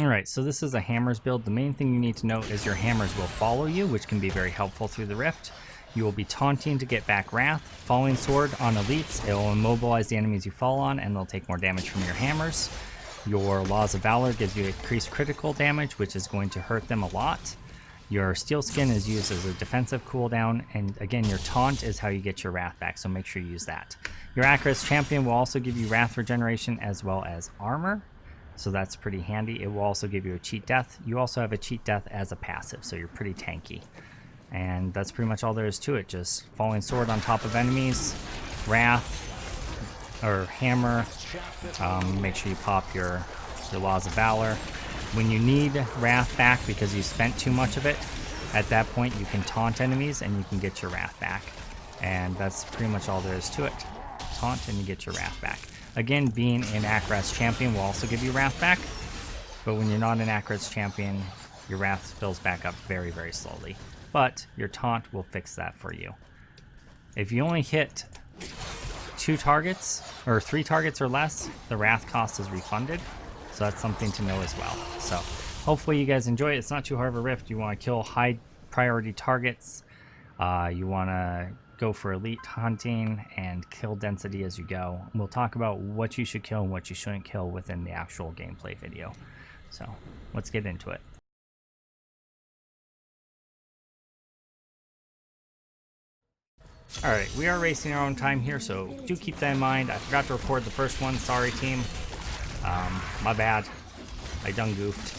Alright, so this is a hammers build. The main thing you need to know is your hammers will follow you, which can be very helpful through the rift. You will be taunting to get back wrath. Falling sword on elites, it will immobilize the enemies you fall on and they'll take more damage from your hammers. Your laws of valor gives you increased critical damage, which is going to hurt them a lot. Your steel skin is used as a defensive cooldown, and again, your taunt is how you get your wrath back, so make sure you use that. Your Acris champion will also give you wrath regeneration as well as armor. So that's pretty handy. It will also give you a cheat death. You also have a cheat death as a passive, so you're pretty tanky. And that's pretty much all there is to it. Just falling sword on top of enemies, wrath, or hammer. Make sure you pop your laws of valor. When you need wrath back because you spent too much of it, at that point you can taunt enemies and you can get your wrath back. And that's pretty much all there is to it. Taunt and you get your wrath back. Again, being an Acris champion will also give you wrath back, but when you're not an Acris champion, your wrath fills back up very, very slowly. But your taunt will fix that for you. If you only hit 2 targets, or 3 targets or less, the wrath cost is refunded, so that's something to know as well. So hopefully you guys enjoy it. It's not too hard of a rift. You want to kill high priority targets. You want to go for elite hunting and kill density as you go. We'll talk about what you should kill and what you shouldn't kill within the actual gameplay video. So let's get into it. Alright, we are racing our own time here, so do keep that in mind. I forgot to record the first one. Sorry, team. My bad. I done goofed.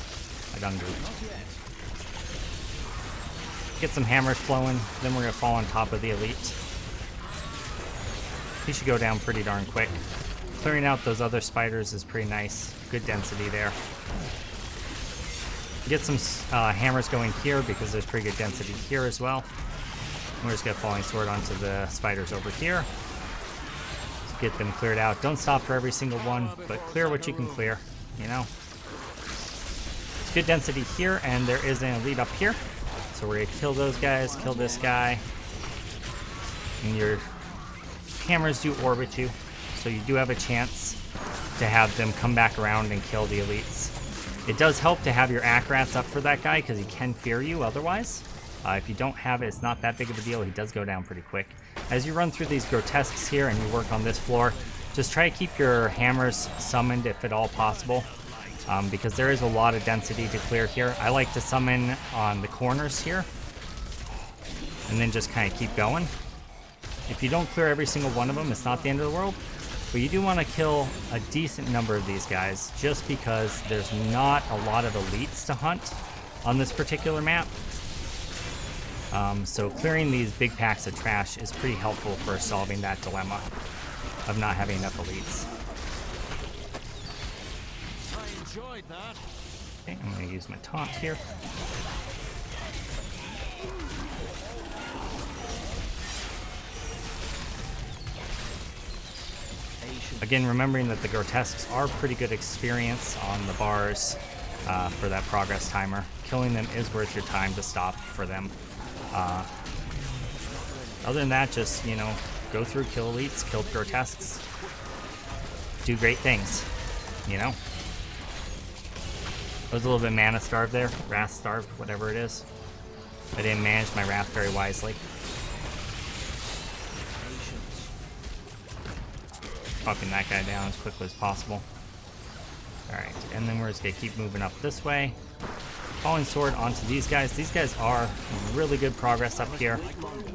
Get some hammers flowing, then we're going to fall on top of the elite. He should go down pretty darn quick. Clearing out those other spiders is pretty nice. Good density there. Get some hammers going here because there's pretty good density here as well. We're just going to falling sword onto the spiders over here. Just get them cleared out. Don't stop for every single one, but clear what you can clear, you know. It's good density here, and there is an elite up here. So we're going to kill those guys, kill this guy. And your hammers do orbit you, so you do have a chance to have them come back around and kill the elites. It does help to have your Acrats up for that guy because he can fear you otherwise. If you don't have it, it's not that big of a deal. He does go down pretty quick. As you run through these grotesques here and you work on this floor, just try to keep your hammers summoned if at all possible. Because there is a lot of density to clear here. I like to summon on the corners here and then just kind of keep going. If you don't clear every single one of them, it's not the end of the world, but you do want to kill a decent number of these guys just because there's not a lot of elites to hunt on this particular map. So clearing these big packs of trash is pretty helpful for solving that dilemma of not having enough elites. Okay, I'm going to use my taunt here. Again, remembering that the grotesques are pretty good experience on the bars for that progress timer. Killing them is worth your time to stop for them. Other than that, just, you know, go through, kill elites, kill grotesques. Do great things, you know? I was a little bit mana starved there, wrath starved, whatever it is. I didn't manage my wrath very wisely. Popping that guy down as quickly as possible. Alright, and then we're just gonna keep moving up this way. Falling sword onto these guys. These guys are really good progress up here,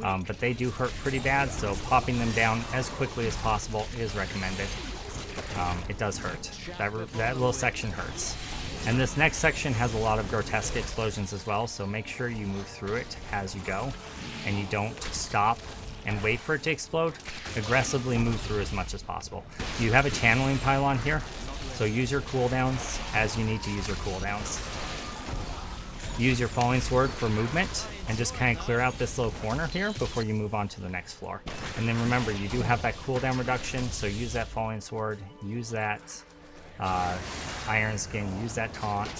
but they do hurt pretty bad, so popping them down as quickly as possible is recommended. It does hurt. That little section hurts. And this next section has a lot of grotesque explosions as well, so make sure you move through it as you go, and you don't stop and wait for it to explode. Aggressively move through as much as possible. You have a channeling pylon here, so use your cooldowns as you need to use your cooldowns. Use your falling sword for movement, and just kind of clear out this little corner here before you move on to the next floor. And then remember, you do have that cooldown reduction, so use that falling sword, use that iron skin, use that taunt,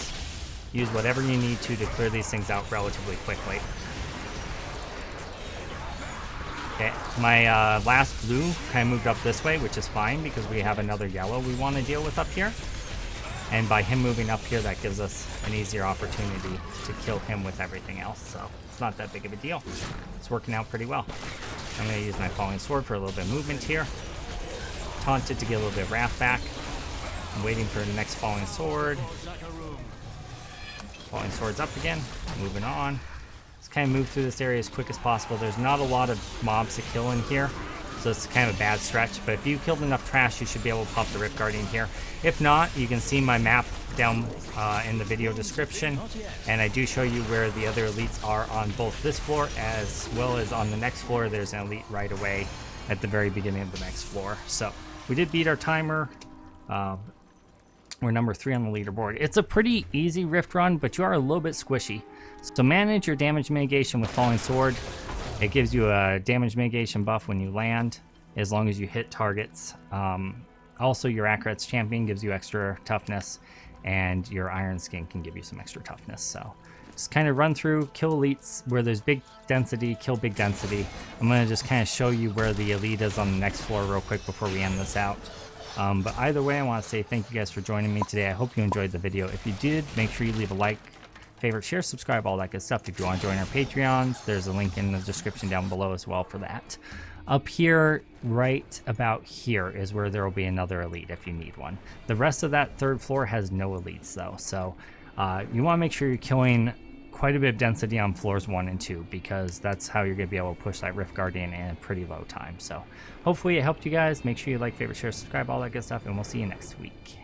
use whatever you need to clear these things out relatively quickly. Okay, my last blue kind of moved up this way, which is fine because we have another yellow we want to deal with up here. And by him moving up here, that gives us an easier opportunity to kill him with everything else. So it's not that big of a deal. It's working out pretty well. I'm going to use my falling sword for a little bit of movement here. Taunted to get a little bit of wrath back. I'm waiting for the next falling sword. Falling sword's up again. Moving on. Let's kind of move through this area as quick as possible. There's not a lot of mobs to kill in here, so it's kind of a bad stretch. But if you killed enough trash, you should be able to pop the Rift Guardian here. If not, you can see my map down in the video description, and I do show you where the other elites are on both this floor as well as on the next floor. There's an elite right away at the very beginning of the next floor. So we did beat our timer. We're number 3 on the leaderboard. It's a pretty easy rift run, but you are a little bit squishy. So manage your damage mitigation with Falling Sword. It gives you a damage mitigation buff when you land, as long as you hit targets. Also, your Akarat's Champion gives you extra toughness, and your Iron Skin can give you some extra toughness. So just kind of run through, kill elites where there's big density, kill big density. I'm going to just kind of show you where the elite is on the next floor real quick before we end this out. But either way, I want to say thank you guys for joining me today. I hope you enjoyed the video. If you did, make sure you leave a like, favorite, share, subscribe, all that good stuff. If you want to join our Patreons, there's a link in the description down below as well for that. Up here, right about here, is where there will be another elite if you need one. The rest of that 3rd floor has no elites though, so you want to make sure you're killing quite a bit of density on floors 1 and 2, because that's how you're going to be able to push that Rift Guardian in a pretty low time. So hopefully it helped you guys. Make sure you like, favorite, share, subscribe, all that good stuff, and we'll see you next week.